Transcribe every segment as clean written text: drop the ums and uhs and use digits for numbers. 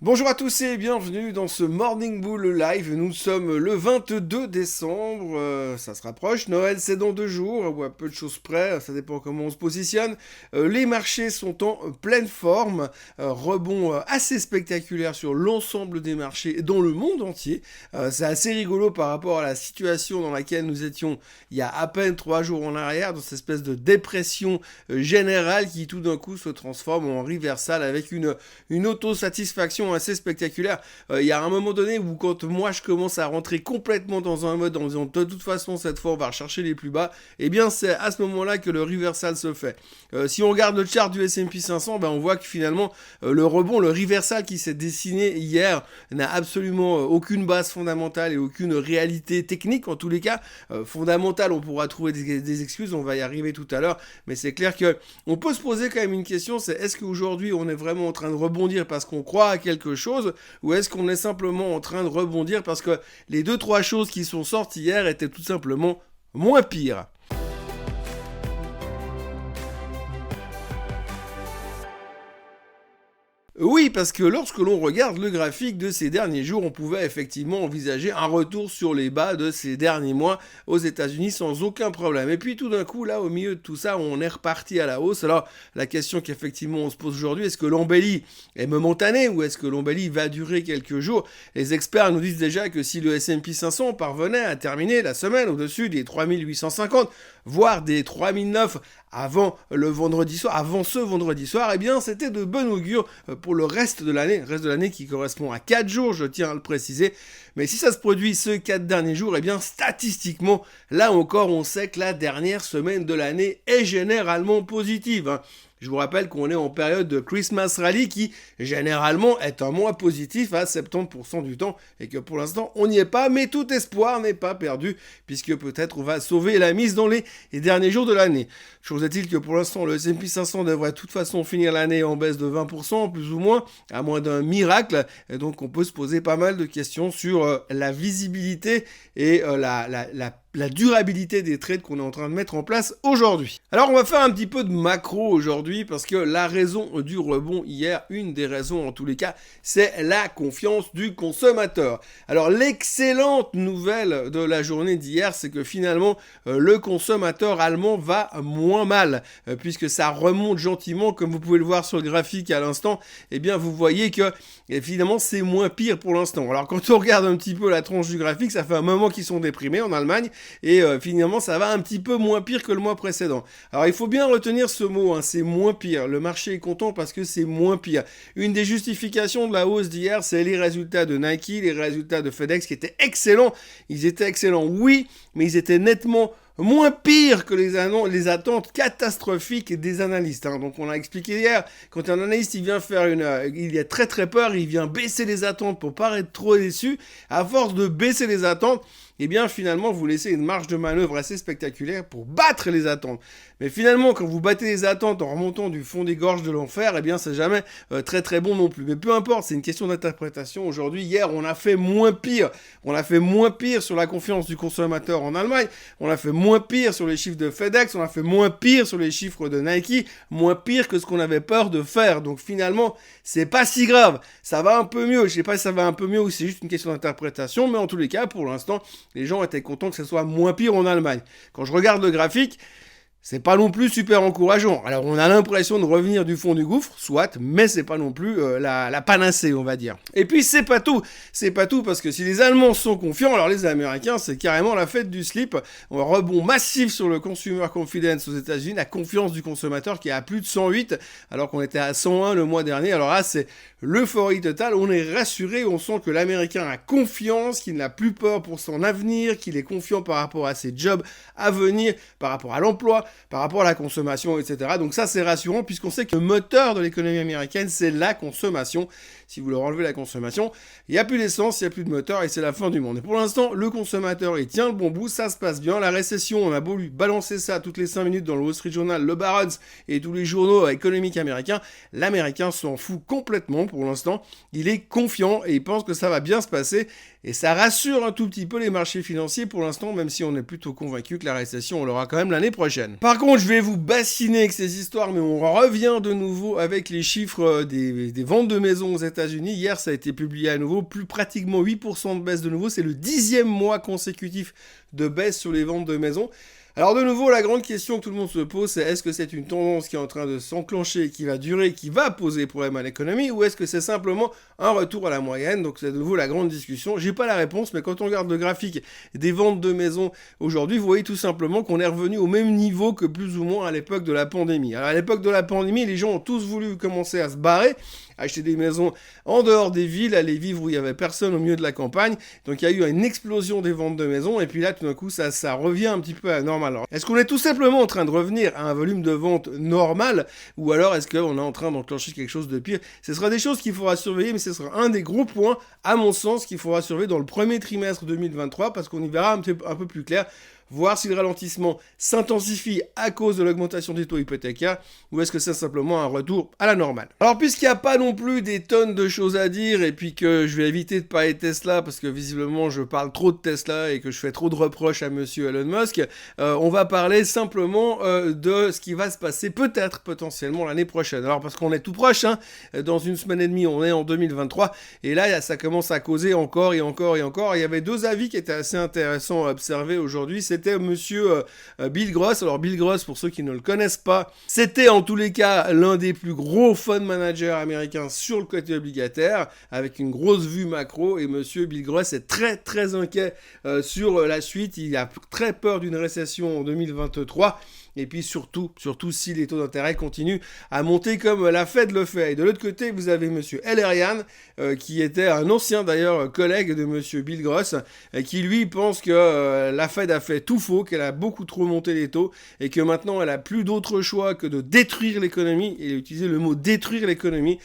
Bonjour à tous et bienvenue dans ce Morning Bull Live. Nous sommes le 22 décembre, ça se rapproche. Noël c'est dans 2 jours, ou à peu de choses près, ça dépend comment on se positionne. Les marchés sont en pleine forme, rebond assez spectaculaire sur l'ensemble des marchés dans le monde entier. C'est assez rigolo par rapport à la situation dans laquelle nous étions il y a à peine 3 jours en arrière, dans cette espèce de dépression générale qui tout d'un coup se transforme en reversal avec une autosatisfaction assez spectaculaire. Il y a un moment donné où quand moi je commence à rentrer complètement dans un mode en disant de toute façon cette fois on va rechercher les plus bas, et bien c'est à ce moment-là que le reversal se fait. Si on regarde le chart du S&P 500, ben on voit que finalement le rebond, le reversal qui s'est dessiné hier n'a absolument aucune base fondamentale et aucune réalité technique en tous les cas. Fondamentale, on pourra trouver des excuses, on va y arriver tout à l'heure, mais c'est clair que on peut se poser quand même une question, c'est est-ce qu'aujourd'hui on est vraiment en train de rebondir parce qu'on croit à quelque chose, ou est-ce qu'on est simplement en train de rebondir parce que les 2-3 choses qui sont sorties hier étaient tout simplement moins pires. Oui, parce que lorsque l'on regarde le graphique de ces derniers jours, on pouvait effectivement envisager un retour sur les bas de ces derniers mois aux États-Unis sans aucun problème. Et puis tout d'un coup, là, au milieu de tout ça, on est reparti à la hausse. Alors, la question qu'effectivement on se pose aujourd'hui, est-ce que l'embellie est momentanée ou est-ce que l'embellie va durer quelques jours? Les experts nous disent déjà que si le S&P 500 parvenait à terminer la semaine au-dessus des 3850, voire des 3009 avant le vendredi soir, avant ce vendredi soir, eh bien c'était de bon augure pour le reste de l'année qui correspond à 4 jours, je tiens à le préciser. Mais si ça se produit ce 4 derniers jours, eh bien statistiquement, là encore, on sait que la dernière semaine de l'année est généralement positive. Je vous rappelle qu'on est en période de Christmas Rally qui, généralement, est un mois positif à 70% du temps et que pour l'instant, on n'y est pas, mais tout espoir n'est pas perdu puisque peut-être on va sauver la mise dans les derniers jours de l'année. Chose est-il que pour l'instant, le S&P 500 devrait de toute façon finir l'année en baisse de 20%, plus ou moins, à moins d'un miracle. Et donc, on peut se poser pas mal de questions sur la visibilité et la durabilité des trades qu'on est en train de mettre en place aujourd'hui. Alors on va faire un petit peu de macro aujourd'hui parce que la raison du rebond hier, une des raisons en tous les cas, c'est la confiance du consommateur. Alors l'excellente nouvelle de la journée d'hier, c'est que finalement le consommateur allemand va moins mal puisque ça remonte gentiment comme vous pouvez le voir sur le graphique à l'instant. Eh bien vous voyez que finalement c'est moins pire pour l'instant. Alors quand on regarde un petit peu la tronche du graphique, ça fait un moment qu'ils sont déprimés en Allemagne. Et finalement ça va un petit peu moins pire que le mois précédent. Alors il faut bien retenir ce mot, c'est moins pire. Le marché est content parce que c'est moins pire. Une des justifications de la hausse d'hier, c'est les résultats de Nike, les résultats de FedEx qui étaient excellents. Ils étaient excellents, oui, mais ils étaient nettement moins pire que les attentes catastrophiques des analystes. Donc on l'a expliqué hier, quand un analyste il vient faire il a très très peur, il vient baisser les attentes pour pas être trop déçu. À force de baisser les attentes, eh bien finalement vous laissez une marge de manœuvre assez spectaculaire pour battre les attentes. Mais finalement quand vous battez les attentes en remontant du fond des gorges de l'enfer, eh bien c'est jamais très très bon non plus. Mais peu importe, c'est une question d'interprétation. Aujourd'hui, hier, on a fait moins pire. On a fait moins pire sur la confiance du consommateur en Allemagne. On a fait moins pire sur les chiffres de FedEx. On a fait moins pire sur les chiffres de Nike. Moins pire que ce qu'on avait peur de faire. Donc finalement, c'est pas si grave. Ça va un peu mieux. Je sais pas si ça va un peu mieux ou si c'est juste une question d'interprétation. Mais en tous les cas, pour l'instant, les gens étaient contents que ce soit moins pire en Allemagne. Quand je regarde le graphique, c'est pas non plus super encourageant. Alors on a l'impression de revenir du fond du gouffre, soit, mais c'est pas non plus la panacée, on va dire. Et puis c'est pas tout parce que si les Allemands sont confiants, alors les Américains c'est carrément la fête du slip. On rebond massif sur le consumer confidence aux États-Unis, la confiance du consommateur qui est à plus de 108, alors qu'on était à 101 le mois dernier. Alors là c'est l'euphorie totale, on est rassuré, on sent que l'Américain a confiance, qu'il n'a plus peur pour son avenir, qu'il est confiant par rapport à ses jobs à venir, par rapport à l'emploi, par rapport à la consommation, etc. Donc ça, c'est rassurant puisqu'on sait que le moteur de l'économie américaine, c'est la consommation. Si vous leur enlevez la consommation, il n'y a plus d'essence, il n'y a plus de moteur et c'est la fin du monde. Et pour l'instant, le consommateur, il tient le bon bout, ça se passe bien. La récession, on a beau lui balancer ça toutes les 5 minutes dans le Wall Street Journal, le Barron's et tous les journaux économiques américains, l'Américain s'en fout complètement pour l'instant. Il est confiant et il pense que ça va bien se passer. Et ça rassure un tout petit peu les marchés financiers pour l'instant, même si on est plutôt convaincu que la récession, on l'aura quand même l'année prochaine. Par contre, je vais vous bassiner avec ces histoires, mais on revient de nouveau avec les chiffres des ventes de maisons aux États-Unis. Hier, ça a été publié à nouveau, plus pratiquement 8% de baisse de nouveau. C'est le 10e mois consécutif de baisse sur les ventes de maisons. Alors de nouveau, la grande question que tout le monde se pose, c'est est-ce que c'est une tendance qui est en train de s'enclencher, qui va durer, qui va poser problème à l'économie, ou est-ce que c'est simplement un retour à la moyenne? Donc c'est de nouveau la grande discussion. J'ai pas la réponse, mais quand on regarde le graphique des ventes de maisons aujourd'hui, vous voyez tout simplement qu'on est revenu au même niveau que plus ou moins à l'époque de la pandémie. Alors à l'époque de la pandémie, les gens ont tous voulu commencer à se barrer, acheter des maisons en dehors des villes, aller vivre où il n'y avait personne au milieu de la campagne. Donc il y a eu une explosion des ventes de maisons, et puis là tout d'un coup ça revient un petit peu à la normale. Alors, est-ce qu'on est tout simplement en train de revenir à un volume de vente normal, ou alors est-ce qu'on est en train d'enclencher quelque chose de pire? Ce sera des choses qu'il faudra surveiller, mais ce sera un des gros points, à mon sens, qu'il faudra surveiller dans le premier trimestre 2023, parce qu'on y verra un peu plus clair, voir si le ralentissement s'intensifie à cause de l'augmentation des taux hypothécaires, ou est-ce que c'est simplement un retour à la normale. Alors puisqu'il n'y a pas non plus des tonnes de choses à dire, et puis que je vais éviter de parler de Tesla, parce que visiblement je parle trop de Tesla et que je fais trop de reproches à monsieur Elon Musk, on va parler simplement de ce qui va se passer peut-être, potentiellement l'année prochaine. Alors parce qu'on est tout proche, hein, dans une semaine et demie, on est en 2023, et là ça commence à causer encore et encore et encore. Il y avait deux avis qui étaient assez intéressants à observer aujourd'hui. C'était monsieur Bill Gross. Alors Bill Gross, pour ceux qui ne le connaissent pas, c'était en tous les cas l'un des plus gros fund managers américains sur le côté obligataire, avec une grosse vue macro, et monsieur Bill Gross est très très inquiet sur la suite. Il a très peur d'une récession en 2023. Et puis surtout si les taux d'intérêt continuent à monter comme la Fed le fait. Et de l'autre côté, vous avez monsieur Elerian, qui était un ancien d'ailleurs collègue de monsieur Bill Gross, qui lui pense que la Fed a fait tout faux, qu'elle a beaucoup trop monté les taux, et que maintenant elle a plus d'autre choix que de détruire l'économie. Et il a utilisé le mot détruire l'économie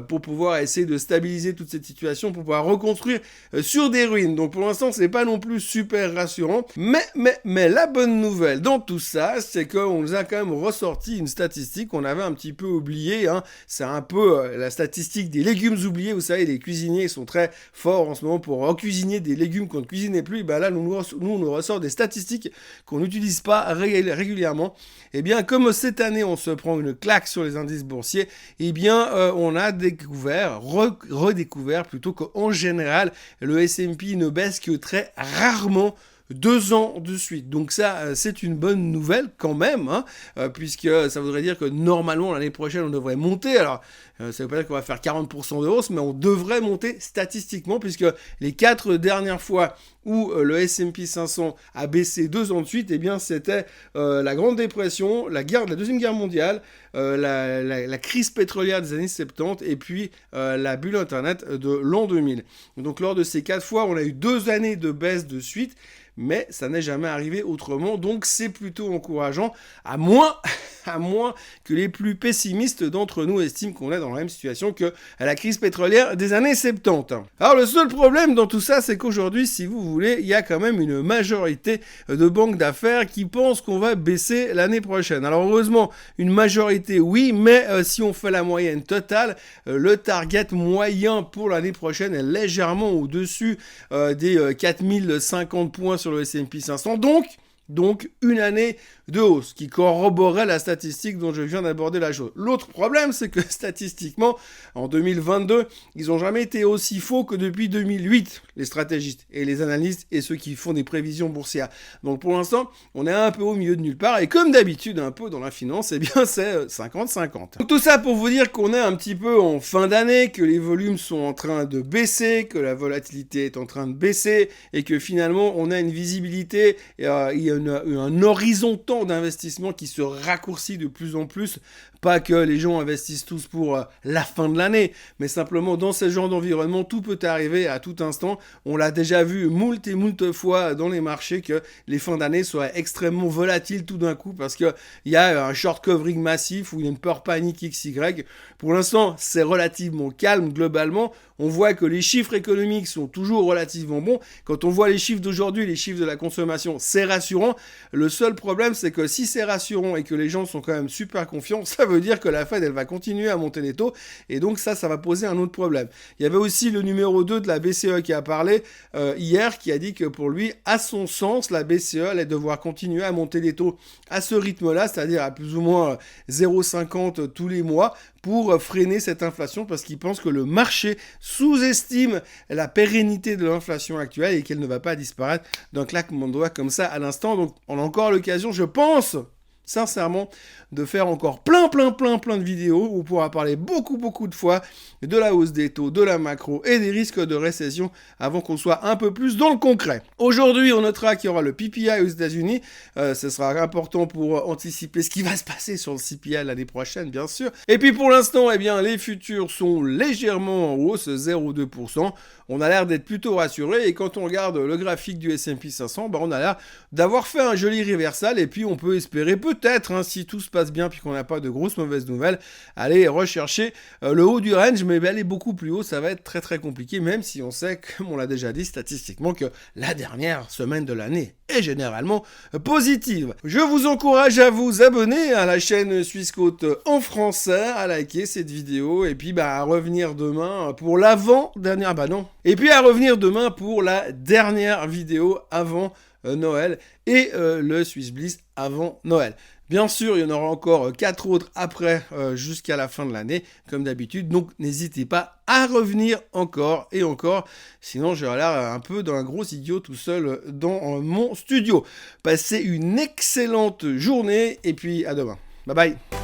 pour pouvoir essayer de stabiliser toute cette situation, pour pouvoir reconstruire sur des ruines. Donc pour l'instant, c'est pas non plus super rassurant. Mais la bonne nouvelle dans tout ça, c'est qu'on nous a quand même ressorti une statistique qu'on avait un petit peu oubliée, hein. C'est un peu la statistique des légumes oubliés. Vous savez, les cuisiniers sont très forts en ce moment pour recuisiner des légumes qu'on ne cuisinait plus. Et ben là, on nous ressort des statistiques qu'on n'utilise pas régulièrement. Et bien, comme cette année, on se prend une claque sur les indices boursiers, et bien, on a redécouvert plutôt qu'en général, le S&P ne baisse que très rarement 2 ans de suite. Donc ça, c'est une bonne nouvelle quand même, hein, puisque ça voudrait dire que normalement, l'année prochaine, on devrait monter. Alors, ça ne veut pas dire qu'on va faire 40% de hausse, mais on devrait monter statistiquement, puisque les 4 dernières fois où le S&P 500 a baissé 2 ans de suite, eh bien, c'était la Grande Dépression, la Deuxième Guerre mondiale, la crise pétrolière des années 70, et puis la bulle Internet de l'an 2000. Donc, lors de ces 4 fois, on a eu 2 années de baisse de suite, mais ça n'est jamais arrivé autrement, donc c'est plutôt encourageant, à moins que les plus pessimistes d'entre nous estiment qu'on est dans la même situation que la crise pétrolière des années 70. Alors le seul problème dans tout ça, c'est qu'aujourd'hui, si vous voulez, il y a quand même une majorité de banques d'affaires qui pensent qu'on va baisser l'année prochaine. Alors heureusement, une majorité oui, mais si on fait la moyenne totale, le target moyen pour l'année prochaine est légèrement au-dessus des 4050 points sur le S&P 500. Donc une année de hausse qui corroborait la statistique dont je viens d'aborder la chose. L'autre problème, c'est que statistiquement, en 2022, ils n'ont jamais été aussi faux que depuis 2008, les stratégistes et les analystes et ceux qui font des prévisions boursières. Donc pour l'instant, on est un peu au milieu de nulle part, et comme d'habitude, un peu dans la finance, eh bien c'est 50-50. Donc tout ça pour vous dire qu'on est un petit peu en fin d'année, que les volumes sont en train de baisser, que la volatilité est en train de baisser, et que finalement, on a une visibilité, il y a un horizon temps d'investissement qui se raccourcit de plus en plus. Pas que les gens investissent tous pour la fin de l'année, mais simplement dans ce genre d'environnement, tout peut arriver à tout instant. On l'a déjà vu moult et moult fois dans les marchés que les fins d'année soient extrêmement volatiles tout d'un coup parce qu'il y a un short covering massif ou il y a une peur panique XY. Pour l'instant, c'est relativement calme globalement. On voit que les chiffres économiques sont toujours relativement bons. Quand on voit les chiffres d'aujourd'hui, les chiffres de la consommation, c'est rassurant. Le seul problème, c'est que si c'est rassurant et que les gens sont quand même super confiants, ça veut dire que la Fed, elle va continuer à monter les taux, et donc ça va poser un autre problème. Il y avait aussi le numéro 2 de la BCE qui a parlé hier, qui a dit que pour lui, à son sens, la BCE allait devoir continuer à monter les taux à ce rythme-là, c'est-à-dire à plus ou moins 0,50 tous les mois, pour freiner cette inflation, parce qu'il pense que le marché sous-estime la pérennité de l'inflation actuelle et qu'elle ne va pas disparaître d'un claquement de doigts comme ça à l'instant. Donc on a encore l'occasion, je pense, sincèrement, de faire encore plein de vidéos où on pourra parler beaucoup de fois de la hausse des taux, de la macro et des risques de récession avant qu'on soit un peu plus dans le concret. Aujourd'hui, on notera qu'il y aura le PPI aux États-Unis. Ce sera important pour anticiper ce qui va se passer sur le CPI l'année prochaine, bien sûr. Et puis pour l'instant, eh bien, les futurs sont légèrement en hausse, 0,2%. On a l'air d'être plutôt rassuré, et quand on regarde le graphique du S&P 500, on a l'air d'avoir fait un joli reversal, et puis on peut espérer peut-être, si tout se passe bien puis qu'on n'a pas de grosses mauvaises nouvelles, aller rechercher le haut du range, mais aller beaucoup plus haut, ça va être très compliqué, même si on sait, comme on l'a déjà dit statistiquement, que la dernière semaine de l'année est généralement positive. Je vous encourage à vous abonner à la chaîne Suisse Côte en français, à liker cette vidéo, et puis à revenir demain pour l'avant-dernière, et puis à revenir demain pour la dernière vidéo avant Noël et le Swiss Bliss avant Noël. Bien sûr, il y en aura encore 4 autres après jusqu'à la fin de l'année, comme d'habitude. Donc, n'hésitez pas à revenir encore et encore. Sinon, j'aurai l'air un peu d'un gros idiot tout seul dans mon studio. Passez une excellente journée et puis à demain. Bye bye.